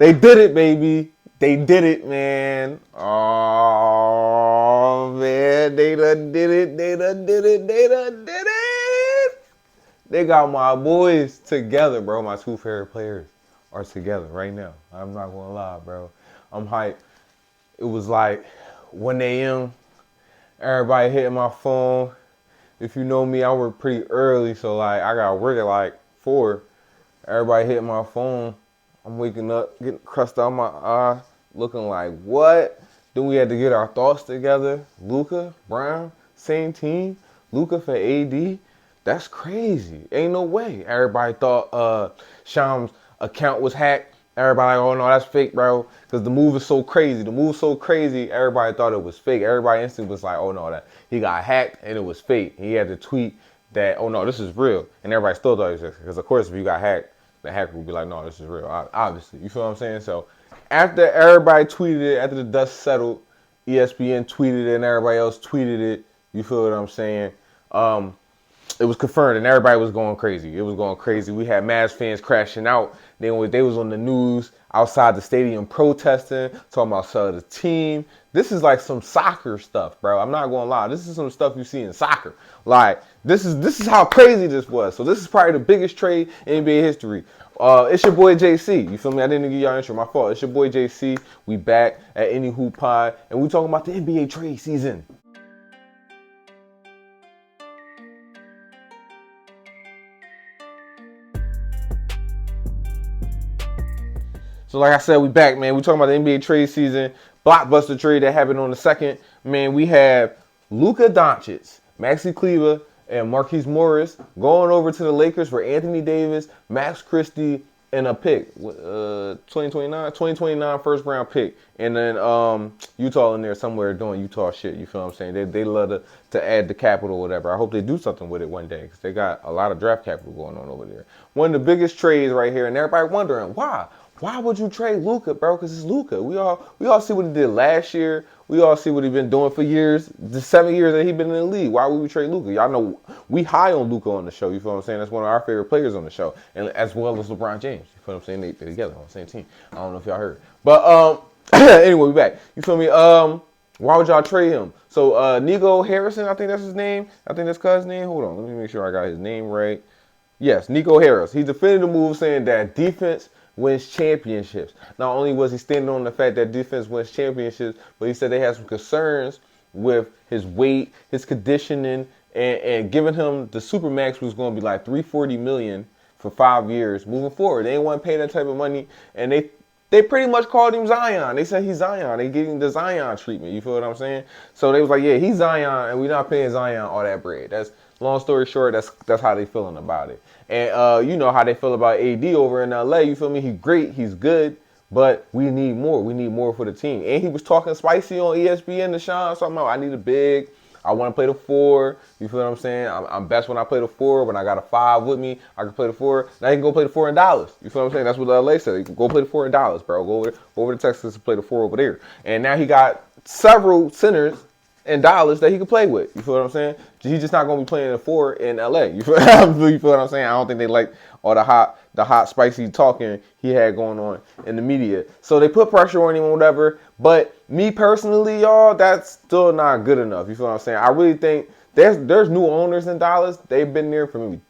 They did it, baby. They did it, man. Oh, man. They done did it. They done did it. They done did it. They got my boys together, bro. My two favorite players are together right now. I'm not going to lie, bro. I'm hyped. It was like 1 a.m. Everybody hitting my phone. If you know me, I work pretty early, so like I got work at like 4. Everybody hitting my phone. I'm waking up, getting crust out my eye, looking like what? Then we had to get our thoughts together. Luka, Brown, same team. Luka for AD. That's crazy. Ain't no way. Everybody thought Sham's account was hacked. Everybody like, oh no, that's fake, bro. Because the move is so crazy. The move is so crazy, everybody thought it was fake. Everybody instantly was like, oh no, that he got hacked and it was fake. He had to tweet that, oh no, this is real. And everybody still thought it was fake. Because of course, if you got hacked, the hacker would be like, no, this is real, obviously. You feel what I'm saying? So after everybody tweeted it, after the dust settled, ESPN tweeted it and everybody else tweeted it. You feel what I'm saying? It was confirmed and everybody was going crazy. It was going crazy. We had Mavs fans crashing out. They was on the news outside the stadium protesting, talking about selling the team. This is like some soccer stuff, bro. I'm not going to lie. This is some stuff you see in soccer. Like, this is how crazy this was. So this is probably the biggest trade in NBA history. It's your boy JC. You feel me? I didn't give y'all intro. My fault. It's your boy JC. We back at Any Hoop Pod, and we talking about the NBA trade season. So like I said, we back, man. We talking about the NBA trade season. Blockbuster trade that happened on the 2nd. Man, we have Luka Doncic, Maxi Kleber, and Marquise Morris going over to the Lakers for Anthony Davis, Max Christie, and a pick. 2029 first round pick. And then Utah in there somewhere doing Utah shit. You feel what I'm saying? They love to add the capital or whatever. I hope they do something with it one day because they got a lot of draft capital going on over there. One of the biggest trades right here, and everybody wondering why. Why would you trade Luka, bro? Because it's Luka. We all see what he did last year. We all see what he's been doing for years. The 7 years that he's been in the league. Why would we trade Luka? Y'all know we high on Luka on the show. You feel what I'm saying? That's one of our favorite players on the show, and as well as LeBron James. You feel what I'm saying? They're together on the same team. I don't know if y'all heard, but anyway, we back. You feel me? Why would y'all trade him? So Nico Harrison, I think that's his name. I think that's his name. Hold on, let me make sure I got his name right. Yes, Nico Harris. He defended the move, saying that defense wins championships. Not only was he standing on the fact that defense wins championships, but he said they had some concerns with his weight, his conditioning, and giving him the Supermax was going to be like $340 million for 5 years moving forward. They didn't want to pay that type of money, and they pretty much called him Zion. They said he's Zion. They gave him the Zion treatment. You feel what I'm saying? So they was like, yeah, he's Zion, and we're not paying Zion all that bread. That's long story short. That's how they feeling about it. And you know how they feel about AD over in LA. You feel me? He's great. He's good. But we need more. We need more for the team. And he was talking spicy on ESPN to Sean. Something about, I need a big. I want to play the 4. You feel what I'm saying? I'm best when I play the 4. When I got a 5 with me, I can play the 4. Now you can go play the 4 in Dallas. You feel what I'm saying? That's what LA said. You can go play the 4 in Dallas, bro. Go over to Texas and play the 4 over there. And now he got several centers in Dallas that he can play with. You feel what I'm saying? He's just not going to be playing the 4 in LA. You feel what I'm saying? I don't think they like all the hot, spicy talking he had going on in the media. So they put pressure on him or whatever. But me personally, y'all, that's still not good enough. You feel what I'm saying? I really think there's new owners in Dallas. They've been there for maybe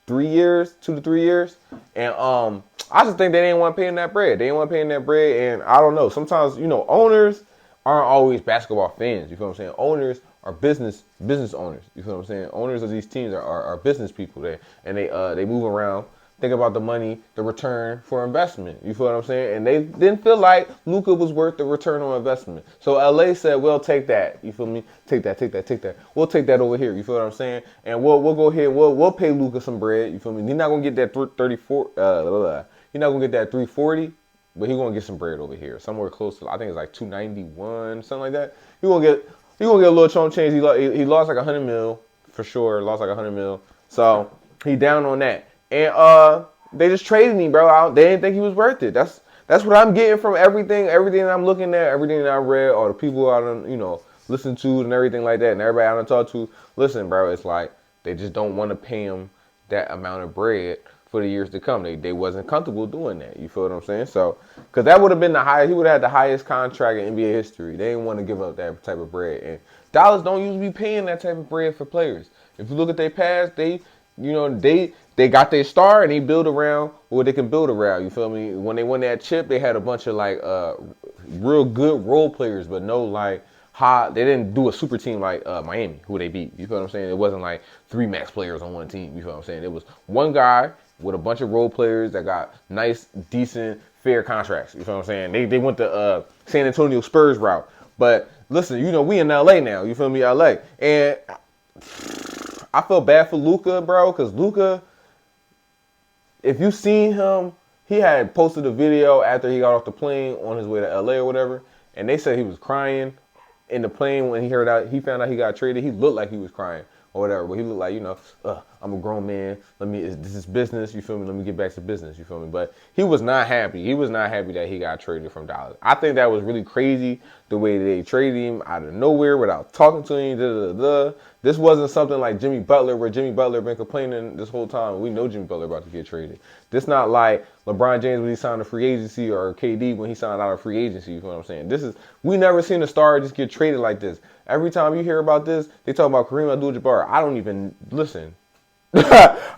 3 years, 2 to 3 years. And I just think they didn't want to pay him that bread. They didn't want to pay him that bread. And I don't know. Sometimes, owners aren't always basketball fans. You feel what I'm saying? Owners are business owners. You feel what I'm saying? Owners of these teams are business people there, and they move around, think about the money, the return for investment. You feel what I'm saying? And they didn't feel like Luka was worth the return on investment. So LA said, "We'll take that." You feel me? Take that. We'll take that over here. You feel what I'm saying? And we'll go ahead. We'll pay Luka some bread. You feel me? He's not gonna get that 34. He's not gonna get that 340. But he's gonna get some bread over here, somewhere close to, I think it's like 291, something like that. He's gonna get a little chunk change. He lost like 100 mil for sure. Lost like 100 mil. So he down on that. And they just traded me, bro. They didn't think he was worth it. That's what I'm getting from everything that I'm looking at, everything that I read, or the people I done, listen to and everything like that, and everybody I done talk to. Listen, bro, it's like they just don't want to pay him that amount of bread for the years to come. They wasn't comfortable doing that. You feel what I'm saying? So, because that would have been the highest, he would have had the highest contract in NBA history. They didn't want to give up that type of bread. And Dallas don't usually be paying that type of bread for players. If you look at their past, they got their star and they build around what they can build around. You feel me? When they won that chip, they had a bunch of like real good role players, but no like high. They didn't do a super team like Miami, who they beat. You feel what I'm saying? It wasn't like 3 max players on one team. You feel what I'm saying? It was one guy with a bunch of role players that got nice, decent, fair contracts. You feel what I'm saying? They went the San Antonio Spurs route. But listen, we in LA now. You feel me? LA. And I feel bad for Luka, bro, because Luka, if you seen him, he had posted a video after he got off the plane on his way to LA or whatever, and they said he was crying in the plane when he found out he got traded. He looked like he was crying or whatever, but he looked like, I'm a grown man. This is business. You feel me? Let me get back to business. You feel me? But he was not happy. He was not happy that he got traded from Dallas. I think that was really crazy the way they traded him out of nowhere without talking to him. This wasn't something like Jimmy Butler, where Jimmy Butler been complaining this whole time. We know Jimmy Butler about to get traded. This not like LeBron James when he signed a free agency, or KD when he signed out of free agency. You know what I'm saying? We never seen a star just get traded like this. Every time you hear about this, they talk about Kareem Abdul-Jabbar. I don't even listen. All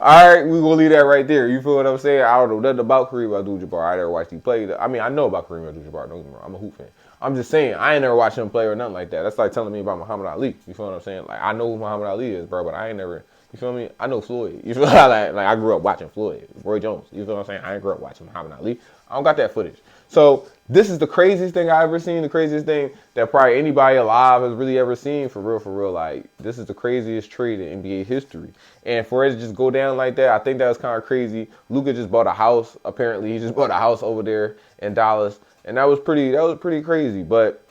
right, we gonna leave that right there. You feel what I'm saying? I don't know nothing about Kareem Abdul-Jabbar. I never watched him play. I mean, I know about Kareem Abdul-Jabbar. Don't get me wrong. I'm a hoop fan. I'm just saying, I ain't never watched him play or nothing like that. That's like telling me about Muhammad Ali. You feel what I'm saying? Like, I know who Muhammad Ali is, bro, but I ain't never, you feel me? I know Floyd. You feel like I grew up watching Floyd, Roy Jones. You feel what I'm saying? I ain't grew up watching Muhammad Ali. I don't got that footage. So this is the craziest thing I ever seen, the craziest thing that probably anybody alive has really ever seen, for real. Like, this is the craziest trade in NBA history. And for it to just go down like that, I think that was kind of crazy. Luka just bought a house. Apparently, he just bought a house over there in Dallas. And that was pretty crazy. But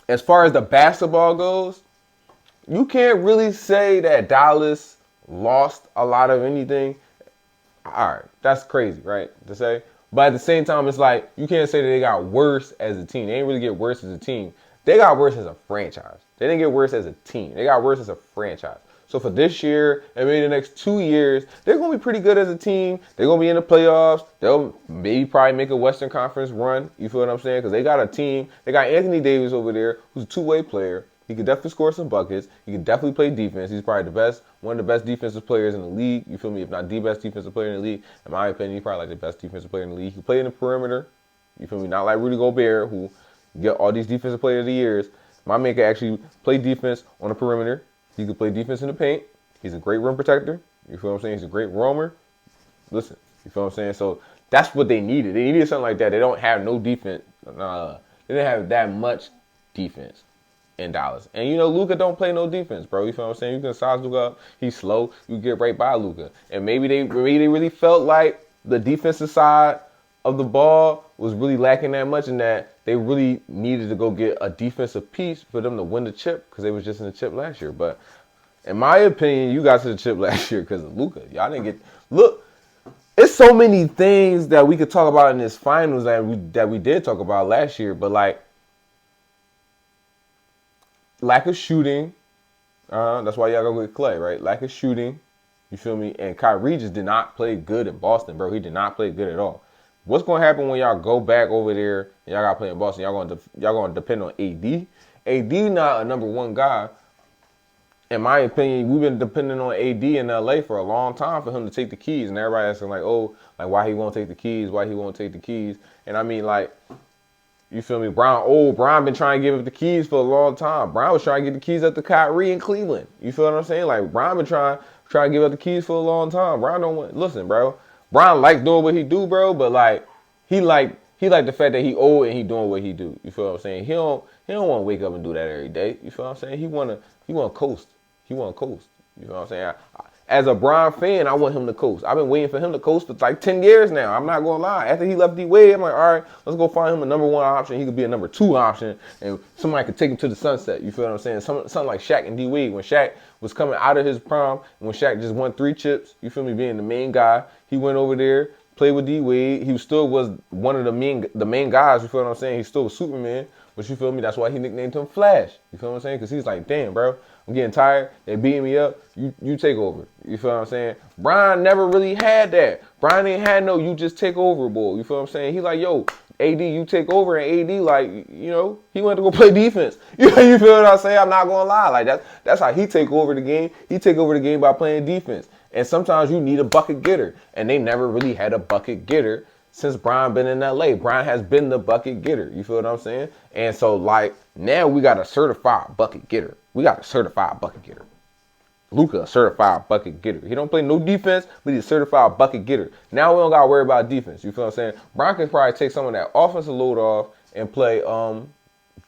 as far as the basketball goes, you can't really say that Dallas lost a lot of anything. All right, that's crazy, right, to say. But at the same time, it's like, you can't say that they got worse as a team. They didn't really get worse as a team. They got worse as a franchise. They didn't get worse as a team. They got worse as a franchise. So for this year and maybe the next 2 years, they're going to be pretty good as a team. They're going to be in the playoffs. They'll maybe probably make a Western Conference run. You feel what I'm saying? Because they got a team. They got Anthony Davis over there, who's a two-way player. He could definitely score some buckets. He could definitely play defense. He's probably one of the best defensive players in the league. You feel me? If not the best defensive player in the league. In my opinion, he's probably like the best defensive player in the league. He can play in the perimeter. You feel me? Not like Rudy Gobert, who get all these defensive players of the years. My man can actually play defense on the perimeter. He could play defense in the paint. He's a great rim protector. You feel what I'm saying? He's a great roamer. Listen, you feel what I'm saying? So that's what they needed. They needed something like that. They don't have no defense. They didn't have that much defense in Dallas. And Luka don't play no defense, bro. You feel what I'm saying? You can size Luka up. He's slow. You get right by Luka. And maybe they really felt like the defensive side of the ball was really lacking that much, and that they really needed to go get a defensive piece for them to win the chip, because they was just in the chip last year. But in my opinion, you got to the chip last year because of Luka. Y'all didn't get. Look, it's so many things that we could talk about in this finals that we did talk about last year, but like lack of shooting. That's why y'all go get Clay, right? Lack of shooting. You feel me? And Kyrie just did not play good in Boston, bro. He did not play good at all. What's going to happen when y'all go back over there and y'all got to play in Boston? Y'all going to depend on AD. AD not a number one guy. In my opinion, we've been depending on AD in LA for a long time for him to take the keys. And everybody asking like, why he won't take the keys? Why he won't take the keys? And I mean, like, you feel me? Brian been trying to give up the keys for a long time. Brian was trying to get the keys up to Kyrie in Cleveland. You feel what I'm saying? Like, Brian been trying to give up the keys for a long time. Brian don't want, listen, bro. Brian likes doing what he do, bro, but like, he like the fact that he old and he doing what he do. You feel what I'm saying? He don't want to wake up and do that every day. You feel what I'm saying? He want to coast. He want to coast. You know what I'm saying? As a Bron fan, I want him to coast. I've been waiting for him to coast for like 10 years now. I'm not going to lie. After he left D-Wade, I'm like, all right, let's go find him a number one option. He could be a number two option, and somebody could take him to the sunset. You feel what I'm saying? Something like Shaq and D-Wade. When Shaq was coming out of his prime, when Shaq just won 3 chips, you feel me, being the main guy, he went over there, played with D-Wade. He still was one of the main guys, you feel what I'm saying? He still was Superman, but you feel me? That's why he nicknamed him Flash. You feel what I'm saying? Because he's like, damn, bro. I'm getting tired. They beating me up. You take over. You feel what I'm saying? Brian never really had that. Brian ain't had no you just take over bull. You feel what I'm saying? He like, yo, AD, you take over, and AD, like, you know, he went to go play defense. You feel what I'm saying? I'm not gonna lie. Like that's how he take over the game. He take over the game by playing defense. And sometimes you need a bucket getter. And they never really had a bucket getter since Brian been in LA. Brian has been the bucket getter. You feel what I'm saying? And so, like, now we got a certified bucket getter. We got a certified bucket getter. Luka, a certified bucket getter. He don't play no defense, but he's a certified bucket getter. Now we don't got to worry about defense. You feel what I'm saying? Brian can probably take some of that offensive load off and play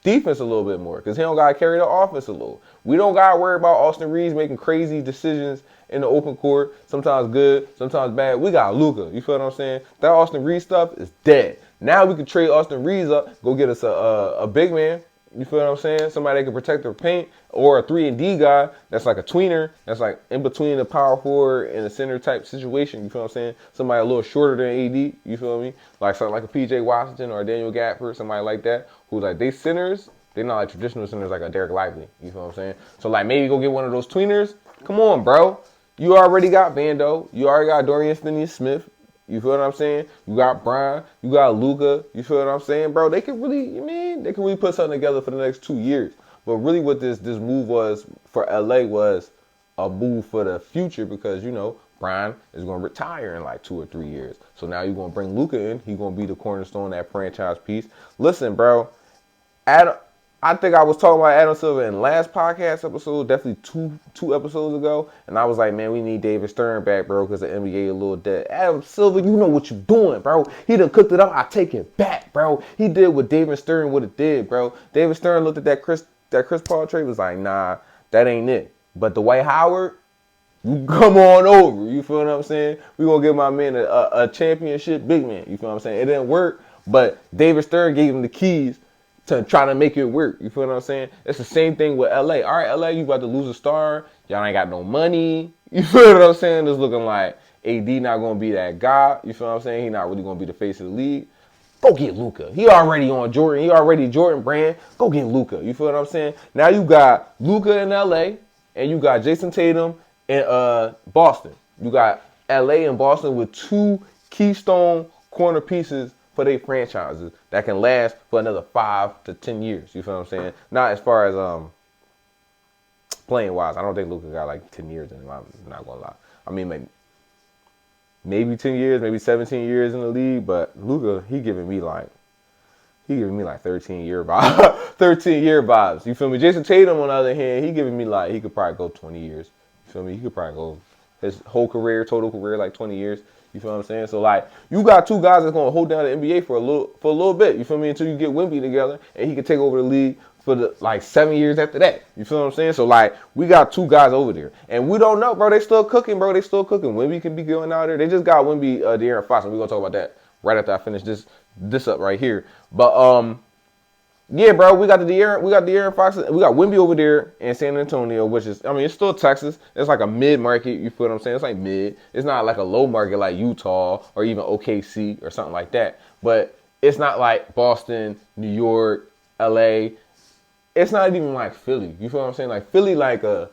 defense a little bit more because he don't got to carry the offensive load. We don't got to worry about Austin Reeves making crazy decisions in the open court, sometimes good, sometimes bad. We got Luka. You feel what I'm saying? That Austin Reeves stuff is dead. Now we can trade Austin Reeves up, go get us a big man. You feel what I'm saying? Somebody that can protect their paint, or a 3-and-D guy that's like a tweener, that's like in between the power forward and a center type situation. You feel what I'm saying? Somebody a little shorter than AD. You feel me? Like something like a PJ Washington or a Daniel Gafford, somebody like that, who's like they centers. They're not like traditional centers like a Derek Lively. You feel what I'm saying? So like maybe go get one of those tweeners. Come on, bro. You already got Vando. You already got Dorian Finney-Smith. You feel what I'm saying? You got Brian. You got Luka. You feel what I'm saying, bro? They can really, they can really put something together for the next 2 years. But really what this move was for LA was a move for the future because, you know, Brian is going to retire in like 2 or 3 years. So now you're going to bring Luka in. He's going to be the cornerstone, that franchise piece. Listen, bro, I think I was talking about Adam Silver in the last podcast episode, definitely two episodes ago, and I was like, man, we need David Stern back, bro, because the NBA a little dead. Adam Silver, you know what you doing, bro. He done cooked it up. I take it back, bro. He did what David Stern would have did, bro. David Stern looked at that Chris Paul trade, was like, nah, that ain't it. But Dwight Howard, you come on over. You feel what I'm saying? We gonna give my man a championship big man. You feel what I'm saying? It didn't work, but David Stern gave him the keys to try to make it work. You feel what I'm saying? It's the same thing with LA. All right, LA, you about to lose a star. Y'all ain't got no money. You feel what I'm saying? It's looking like AD not going to be that guy. You feel what I'm saying? He not really going to be the face of the league. Go get Luka. He already on Jordan. He already Jordan brand. Go get Luka. You feel what I'm saying? Now you got Luka in LA, and you got Jason Tatum in Boston. You got LA and Boston with 2 keystone corner pieces for their franchises that can last for another 5 to 10 years. You feel what I'm saying? Not as far as playing wise. I don't think Luka got like 10 years in him. I'm not gonna lie. I mean, maybe 10 years, maybe 17 years in the league. But Luka, he giving me like 13-year vibes. 13-year vibes. You feel me? Jason Tatum, on the other hand, he giving me like he could probably go 20 years. You feel me? He could probably go his whole career, total career, like 20 years. You feel what I'm saying? So, like, you got 2 guys that's going to hold down the NBA for a little bit. You feel me? Until you get Wemby together, and he can take over the league for the, like, 7 years after that. You feel what I'm saying? So, like, we got 2 guys over there. And we don't know, bro. They still cooking, bro. They still cooking. Wemby can be going out there. They just got Wemby, De'Aaron Fox, and we're going to talk about that right after I finish this up right here. But, yeah, bro, we got De'Aaron Fox, we got Wemby over there in San Antonio, which is, I mean, it's still Texas. It's like a mid market. You feel what I'm saying? It's like mid. It's not like a low market like Utah or even OKC or something like that. But it's not like Boston, New York, LA. It's not even like Philly. You feel what I'm saying? Like Philly, like a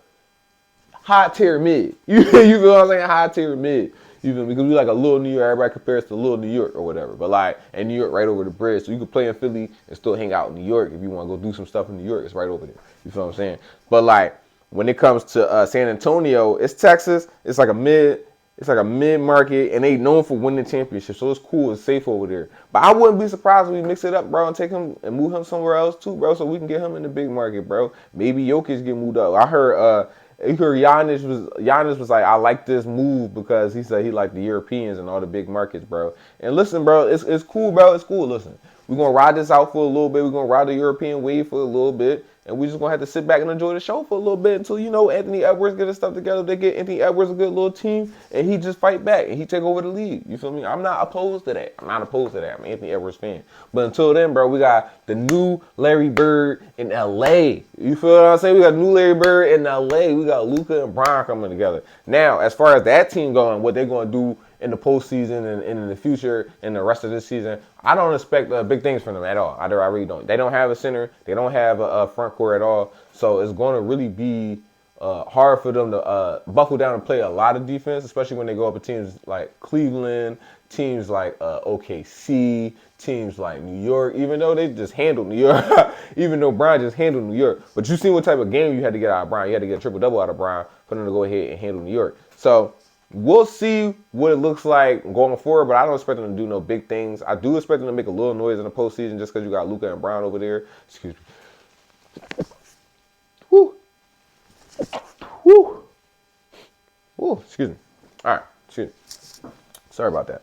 high tier mid. You feel what I'm saying? High tier mid. You feel me? Because we like a little New York. Everybody compares to little New York or whatever. But like, and New York right over the bridge. So you can play in Philly and still hang out in New York. If you want to go do some stuff in New York, it's right over there. You feel what I'm saying? But like, when it comes to San Antonio, it's Texas. It's like a mid market, and they known for winning championships. So it's cool. It's safe over there. But I wouldn't be surprised if we mix it up, bro, and take him and move him somewhere else too, bro, so we can get him in the big market, bro. Maybe Jokic get moved up. I heard Giannis was like, I like this move because he said he liked the Europeans and all the big markets, bro. And listen, bro, it's cool, bro. It's cool. Listen, we're going to ride this out for a little bit. We're going to ride the European wave for a little bit. And we're just going to have to sit back and enjoy the show for a little bit until, you know, Anthony Edwards get his stuff together. They get Anthony Edwards a good little team, and he just fight back, and he take over the league. You feel me? I'm not opposed to that. I'm an Anthony Edwards fan. But until then, bro, we got the new Larry Bird in L.A. You feel what I'm saying? We got new Larry Bird in L.A. We got Luka and Brian coming together. Now, as far as that team going, what they're going to do in the postseason and in the future and the rest of this season, I don't expect big things from them at all. I really don't. They don't have a center. They don't have a front court at all. So it's going to really be hard for them to buckle down and play a lot of defense, especially when they go up with teams like Cleveland, teams like OKC, teams like New York, even though they just handled New York, even though Brian just handled New York. But you see what type of game you had to get out of Brian. You had to get a triple-double out of Brian for them to go ahead and handle New York. So we'll see what it looks like going forward, but I don't expect them to do no big things. I do expect them to make a little noise in the postseason just because you got Luka and Brown over there. Excuse me. Woo. Woo. Woo. Excuse me. All right. Excuse me. Sorry about that.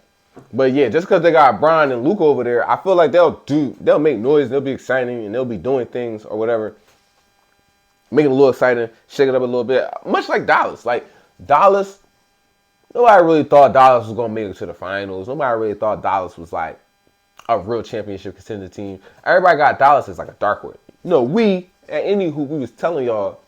But yeah, just because they got Brian and Luka over there, I feel like they'll make noise, they'll be exciting, and they'll be doing things or whatever. Make it a little exciting, shake it up a little bit. Much like Dallas. Like, Dallas, nobody really thought Dallas was going to make it to the finals. Nobody really thought Dallas was like a real championship contender team. Everybody got Dallas as like a dark horse. You know, we, at any hoop, we was telling y'all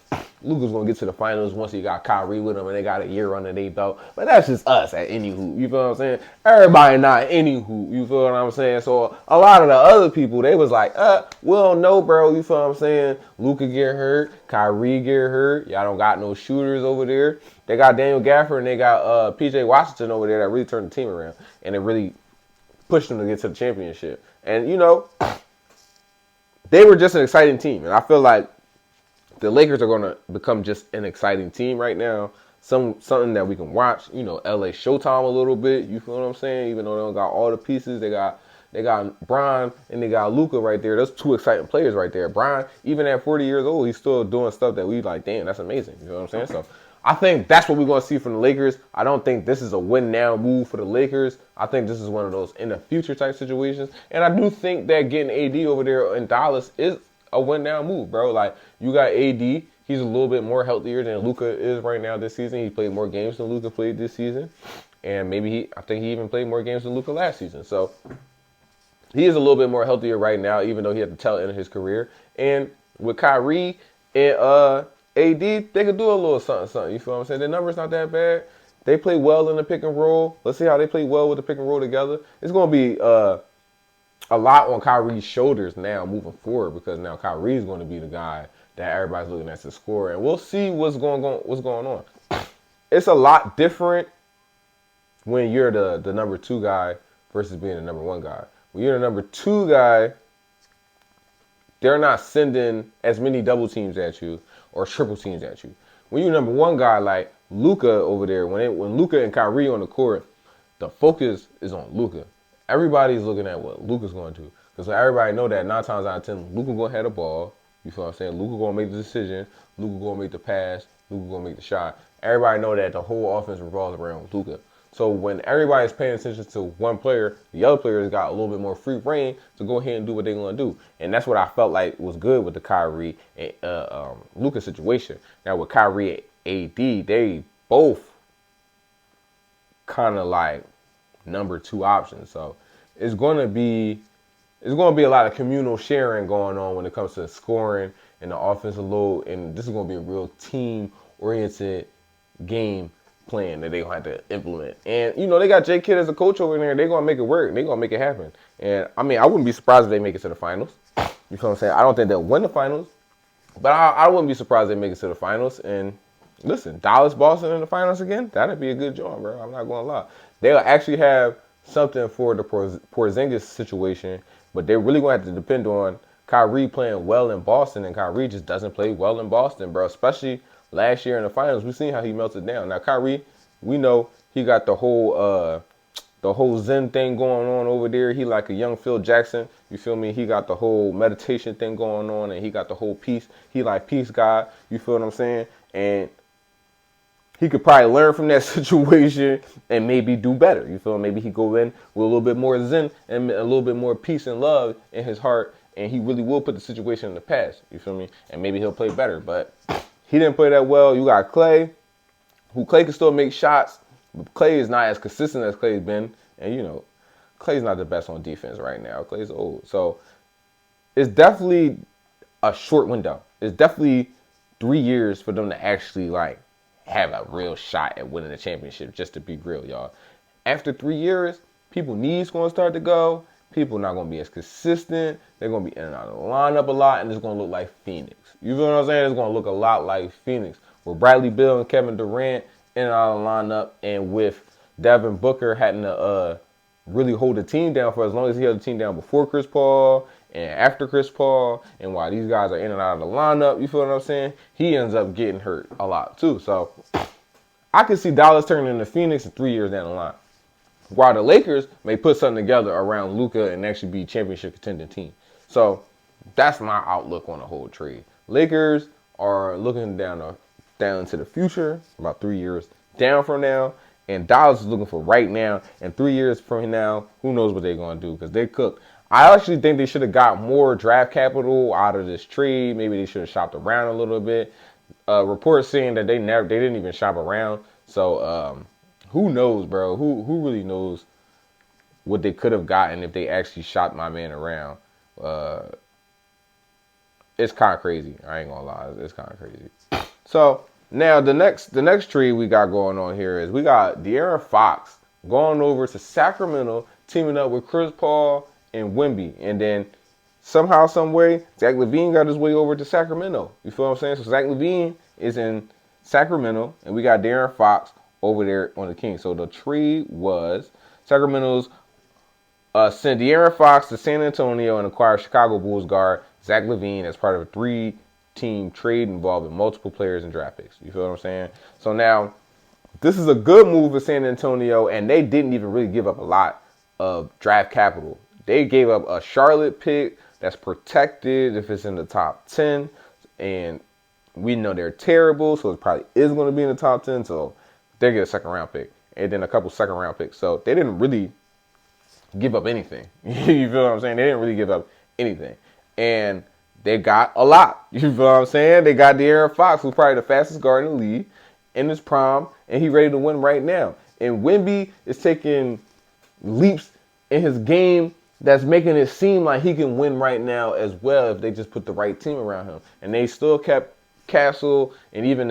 Luka's going to get to the finals once he got Kyrie with him and they got a year under their belt. But that's just us at any hoop. You feel what I'm saying? Everybody not any hoop. You feel what I'm saying? So a lot of the other people, they was like, we don't know, bro. You feel what I'm saying? Luka get hurt. Kyrie get hurt. Y'all don't got no shooters over there. They got Daniel Gafford and they got PJ Washington over there that really turned the team around. And it really pushed them to get to the championship. And, you know, they were just an exciting team. And I feel like the Lakers are going to become just an exciting team right now. Something that we can watch. You know, LA Showtime a little bit. You feel what I'm saying? Even though they don't got all the pieces, they got Bron and they got Luka right there. Those two exciting players right there. Bron, even at 40 years old, he's still doing stuff that we like, damn, that's amazing. You know what I'm saying? So I think that's what we're going to see from the Lakers. I don't think this is a win now move for the Lakers. I think this is one of those in the future type situations. And I do think that getting AD over there in Dallas is a win now move, bro. Like, you got AD. He's a little bit more healthier than Luka is right now this season. He played more games than Luka played this season. And I think he even played more games than Luka last season. So he is a little bit more healthier right now, even though he had to tell it in his career. And with Kyrie and AD, they could do a little something. You feel what I'm saying? The numbers not that bad. They play well in the pick and roll. Let's see how they play well with the pick and roll together. It's going to be a lot on Kyrie's shoulders now moving forward, because now Kyrie's going to be the guy that everybody's looking at to score, and we'll see what's going on. It's a lot different when you're the number 2 guy versus being the number 1 guy. When you're the number 2 guy, they're not sending as many double teams at you or triple teams at you. When you're number 1 guy like Luka over there, when Luka and Kyrie on the court, the focus is on Luka. Everybody's looking at what Luka's going to do. Because everybody know that 9 times out of 10, Luka going to have the ball. You feel what I'm saying? Luka going to make the decision. Luka going to make the pass. Luka going to make the shot. Everybody know that the whole offense revolves around Luka. So when everybody's paying attention to one player, the other players got a little bit more free reign to go ahead and do what they're going to do. And that's what I felt like was good with the Kyrie and Luka situation. Now with Kyrie and AD, they both kind of like number 2 options. So it's going to be a lot of communal sharing going on when it comes to scoring and the offensive load. And this is going to be a real team-oriented game plan that they're going to have to implement. And, you know, they got J. Kidd as a coach over there. They're going to make it work. They're going to make it happen. And, I mean, I wouldn't be surprised if they make it to the finals. You feel what I'm saying? I don't think they'll win the finals, but I wouldn't be surprised if they make it to the finals. And, listen, Dallas, Boston in the finals again, that'd be a good job, bro. I'm not going to lie. They'll actually have something for the Porzingis situation, but they're really going to have to depend on Kyrie playing well in Boston, and Kyrie just doesn't play well in Boston, bro, especially last year in the finals. We've seen how he melted down. Now, Kyrie, we know he got the whole Zen thing going on over there. He like a young Phil Jackson. You feel me? He got the whole meditation thing going on, and he got the whole peace. He like peace God. You feel what I'm saying? And he could probably learn from that situation and maybe do better. You feel me? Maybe he go in with a little bit more zen and a little bit more peace and love in his heart, and he really will put the situation in the past. You feel me? And maybe he'll play better. But he didn't play that well. You got Clay, Clay can still make shots, but Clay is not as consistent as Clay's been. And, you know, Clay's not the best on defense right now. Clay's old. So it's definitely a short window. It's definitely 3 years for them to actually, like, have a real shot at winning the championship, just to be real, y'all. After 3 years, people needs going to start to go. People not going to be as consistent. They're going to be in and out of the lineup a lot, and it's going to look like Phoenix. You feel what I'm saying? It's going to look a lot like Phoenix, with Bradley Beal and Kevin Durant in and out of the lineup, and with Devin Booker having to really hold the team down for as long as he held the team down before Chris Paul and after Chris Paul, and while these guys are in and out of the lineup, you feel what I'm saying? He ends up getting hurt a lot too. So I could see Dallas turning into Phoenix in 3 years down the line. While the Lakers may put something together around Luka and actually be a championship contending team. So that's my outlook on the whole trade. Lakers are looking down into the future, about 3 years down from now. And Dallas is looking for right now. And 3 years from now, who knows what they're going to do, because they cooked. I actually think they should have got more draft capital out of this trade. Maybe they should have shopped around a little bit. Reports saying that they didn't even shop around. So who knows, bro? Who really knows what they could have gotten if they actually shopped my man around? It's kind of crazy. I ain't gonna lie, it's kind of crazy. So now the next trade we got going on here is we got De'Aaron Fox going over to Sacramento, teaming up with Chris Paul and Wemby, and then somehow, some way, Zach LaVine got his way over to Sacramento. You feel what I'm saying? So Zach LaVine is in Sacramento, and we got De'Aaron Fox over there on the Kings. So the trade was Sacramento's sent De'Aaron Fox to San Antonio and acquired Chicago Bulls guard Zach LaVine as part of a 3-team trade involving multiple players and draft picks. You feel what I'm saying? So now, this is a good move for San Antonio, and they didn't even really give up a lot of draft capital. They gave up a Charlotte pick that's protected if it's in the top 10, and we know they're terrible, so it probably is going to be in the top 10, so they get a second-round pick, and then a couple second-round picks. So they didn't really give up anything. You feel what I'm saying? They didn't really give up anything. And they got a lot. You feel what I'm saying? They got De'Aaron Fox, who's probably the fastest guard in the league, in his prime, and he's ready to win right now. And Wemby is taking leaps in his game that's making it seem like he can win right now as well if they just put the right team around him. And they still kept Castle and even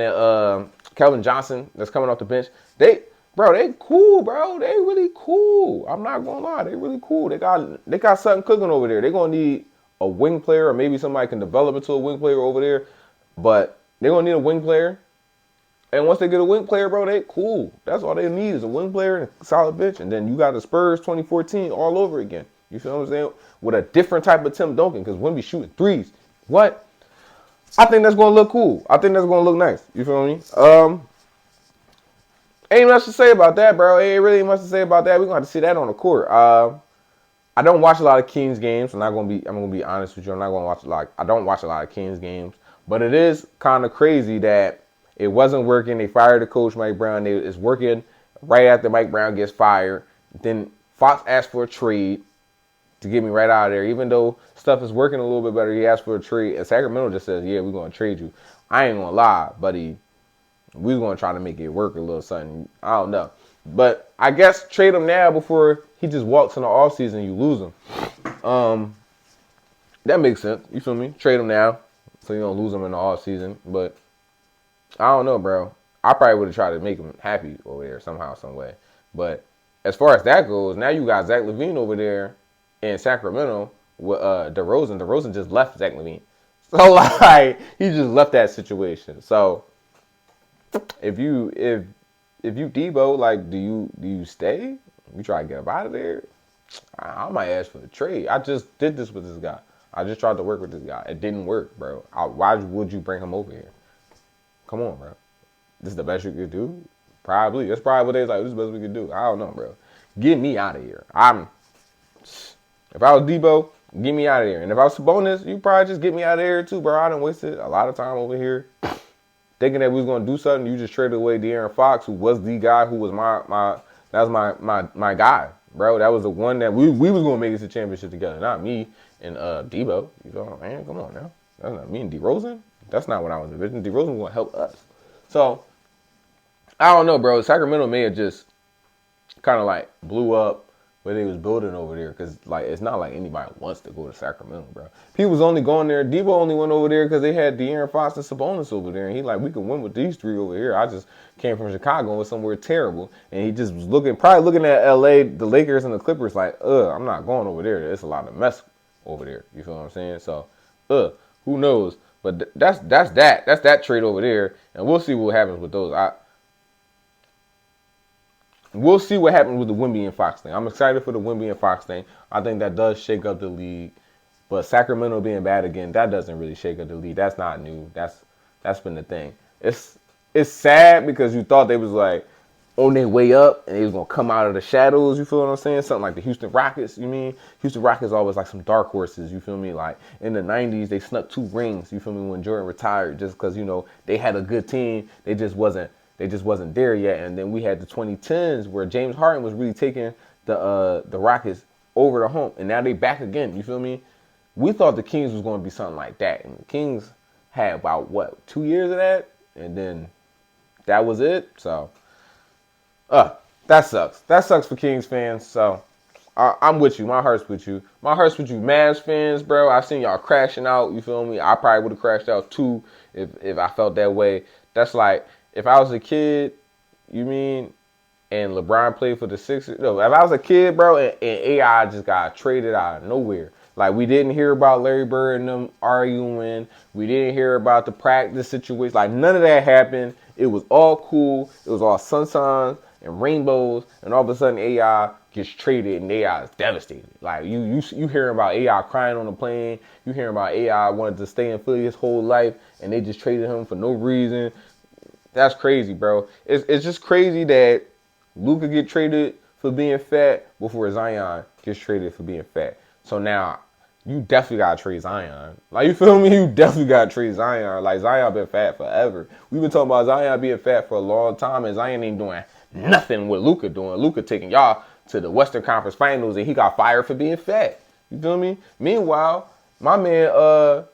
Kelvin Johnson that's coming off the bench. They cool, bro. They really cool. I'm not gonna lie, they really cool. They got something cooking over there. They're gonna need a wing player, or maybe somebody can develop into a wing player over there. But they're gonna need a wing player. And once they get a wing player, bro, they cool. That's all they need is a wing player and a solid bench. And then you got the Spurs 2014 all over again. You feel what I'm saying? With a different type of Tim Duncan, because Wemby shooting threes. What? I think that's going to look cool. I think that's going to look nice. You feel me? Ain't much to say about that, bro. Ain't really much to say about that. We're going to have to see that on the court. I don't watch a lot of Kings games. I'm going to be honest with you. I'm not going to watch a lot. I don't watch a lot of Kings games. But it is kind of crazy that it wasn't working. They fired the coach, Mike Brown. It's working right after Mike Brown gets fired. Then Fox asked for a trade to get me right out of there. Even though stuff is working a little bit better, he asked for a trade. And Sacramento just says, yeah, we're going to trade you. I ain't going to lie, buddy. We're going to try to make it work a little something. I don't know. But I guess trade him now before he just walks in the offseason and you lose him. That makes sense. You feel me? Trade him now so you don't lose him in the offseason. But I don't know, bro. I probably would have tried to make him happy over there somehow, some way. But as far as that goes, now you got Zach LaVine over there in Sacramento with DeRozan. DeRozan just left Zach LaVine. So, like, he just left that situation. So, if you Debo, like, do you stay? You try to get him out of there? I might ask for the trade. I just did this with this guy. I just tried to work with this guy. It didn't work, bro. Why would you bring him over here? Come on, bro. This is the best you could do? Probably. That's probably what they was like. This is the best we could do. I don't know, bro. Get me out of here. If I was Debo, get me out of here. And if I was Sabonis, you probably just get me out of here too, bro. I done wasted a lot of time over here thinking that we was gonna do something. You just traded away De'Aaron Fox, who was the guy who was my guy, bro. That was the one that we was gonna make it to championship together, not me and Debo. You know, man, come on now. That's not me and DeRozan. That's not what I was envisioning. DeRozan was gonna help us. So I don't know, bro. Sacramento may have just kind of like blew up where they was building over there, because like it's not like anybody wants to go to Sacramento, bro. People was only going there. Debo only went over there because they had De'Aaron Fox and Sabonis over there, and he like, we can win with these three over here. I just came from Chicago and was somewhere terrible, and he just was probably looking at LA, the Lakers and the Clippers like, I'm not going over there. It's a lot of mess over there. You feel what I'm saying? So, who knows? But that's that trade over there, and we'll see what happens with those. We'll see what happens with the Wemby and Fox thing. I'm excited for the Wemby and Fox thing. I think that does shake up the league. But Sacramento being bad again, that doesn't really shake up the league. That's not new. That's been the thing. It's sad because you thought they was like on their way up and they was gonna come out of the shadows. You feel what I'm saying? Something like the Houston Rockets. You mean Houston Rockets always like some dark horses. You feel me? Like in the '90s, they snuck 2 rings. You feel me? When Jordan retired, just because they had a good team, they just wasn't there yet. And then we had the 2010s where James Harden was really taking the Rockets over the hump, and now they back again. You feel me? We thought the Kings was going to be something like that, and the Kings had about 2 years of that, and then that was it. So, that sucks. That sucks for Kings fans. So, I'm with you. My heart's with you. My heart's with you, Mavs fans, bro. I've seen y'all crashing out. You feel me? I probably would have crashed out too if I felt that way. That's like if I was a kid. You mean? And LeBron played for the Sixers. No, if I was a kid, bro, and AI just got traded out of nowhere. Like, we didn't hear about Larry Bird and them arguing. We didn't hear about the practice situation. Like, none of that happened. It was all cool. It was all sunshine and rainbows. And all of a sudden, AI gets traded, and AI is devastated. Like, you hearing about AI crying on the plane. You hearing about AI wanted to stay in Philly his whole life, and they just traded him for no reason. That's crazy, bro. It's just crazy that Luka get traded for being fat before Zion gets traded for being fat. So now, you definitely got to trade Zion. Like, you feel me? You definitely got to trade Zion. Like, Zion been fat forever. We've been talking about Zion being fat for a long time, and Zion ain't doing nothing with Luka doing. Luka taking y'all to the Western Conference Finals, and he got fired for being fat. You feel me? Meanwhile, my man,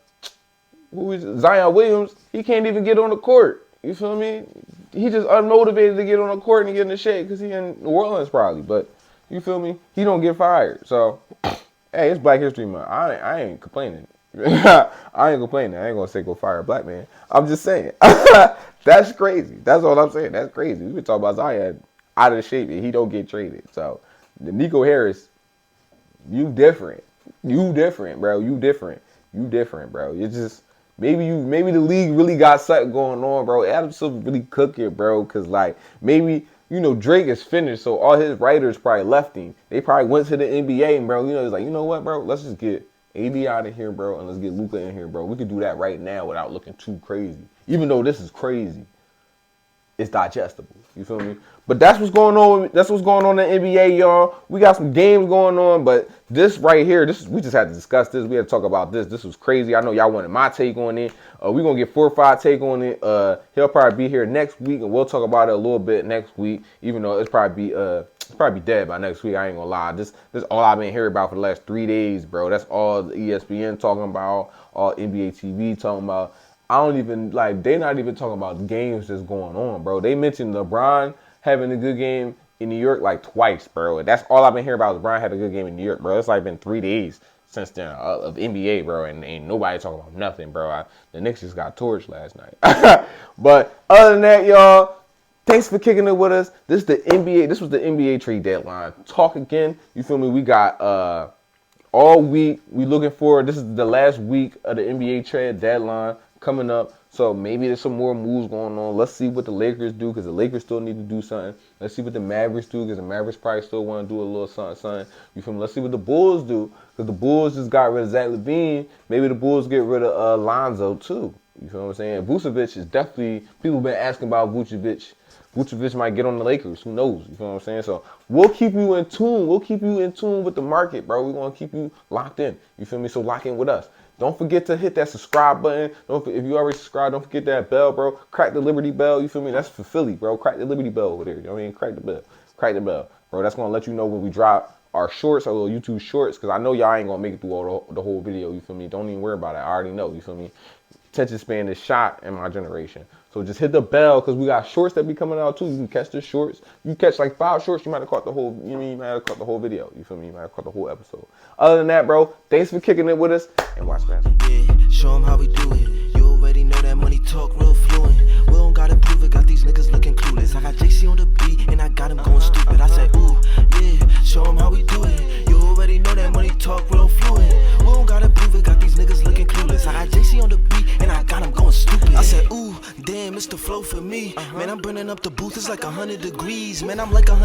Zion Williams, he can't even get on the court. You feel me? He just unmotivated to get on the court and get in the shade because he in New Orleans probably. But, you feel me? He don't get fired. So, hey, it's Black History Month. I ain't complaining. I ain't complaining. I ain't going to say go fire a black man. I'm just saying. That's crazy. That's all I'm saying. That's crazy. We been talking about Zion out of the shape and he don't get traded. So, the Nico Harris, you different. You different, bro. You different. You different, bro. It's just, maybe the league really got something going on, bro. Adam Silver really cook it, bro. Because, like, maybe, Drake is finished, so all his writers probably left him. They probably went to the NBA, and, bro, it's like, you know what, bro? Let's just get AD out of here, bro, and let's get Luka in here, bro. We could do that right now without looking too crazy. Even though this is crazy, it's digestible. You feel me? But that's what's going on. That's what's going on in the NBA, y'all. We got some games going on, but this right here, we just had to discuss this. We had to talk about this. This was crazy. I know y'all wanted my take on it. We're gonna get 4 or 5 take on it. He'll probably be here next week, and we'll talk about it a little bit next week. Even though it's probably dead by next week. I ain't gonna lie. This all I've been hearing about for the last 3 days, bro. That's all the ESPN talking about, all NBA TV talking about. I don't even, like, they're not even talking about games that's going on, bro. They mentioned LeBron having a good game in New York like twice, bro. That's all I've been hearing about. LeBron had a good game in New York, bro. It's like been 3 days since then of NBA, bro, and ain't nobody talking about nothing, bro. The Knicks just got torched last night. But other than that, y'all, thanks for kicking it with us. This was the NBA trade deadline. Talk again. You feel me? We got all week. We looking forward. This is the last week of the NBA trade deadline coming up. So maybe there's some more moves going on. Let's see what the Lakers do, because the Lakers still need to do something. Let's see what the Mavericks do, because the Mavericks probably still want to do a little something. You feel me? Let's see what the Bulls do, because the Bulls just got rid of Zach LaVine. Maybe the Bulls get rid of Lonzo too. You feel what I'm saying? Vucevic is definitely, people been asking about Vucevic. Vucevic might get on the Lakers. Who knows? You feel what I'm saying? So we'll keep you in tune. We'll keep you in tune with the market, bro. We're going to keep you locked in. You feel me? So lock in with us. Don't forget to hit that subscribe button. If you already subscribed, don't forget that bell, bro. Crack the Liberty Bell. You feel me? That's for Philly, bro. Crack the Liberty Bell over there. You know what I mean? Crack the bell. Crack the bell, bro. That's going to let you know when we drop our shorts, our little YouTube shorts, because I know y'all ain't going to make it through the whole video. You feel me? Don't even worry about it. I already know. You feel me? Attention span is shot in my generation. So just hit the bell, because we got shorts that be coming out too. You can catch the shorts. You catch like 5 shorts, you might have caught the whole, you might have caught the whole video. You feel me? You might have caught the whole episode. Other than that, bro, thanks for kicking it with us, and watch basketball. Yeah, show them how we do it. You already know that money talk real fluent. We don't gotta prove it, got these niggas looking clueless. I got JC on the beat, and I got him going stupid. I said, ooh, yeah, show them how we do it. You already know that money talk real fluent. We don't gotta prove it, got these niggas looking clueless. I got JC on the beat, and I got up the booth, it's like 100 degrees. Man, I'm like 100.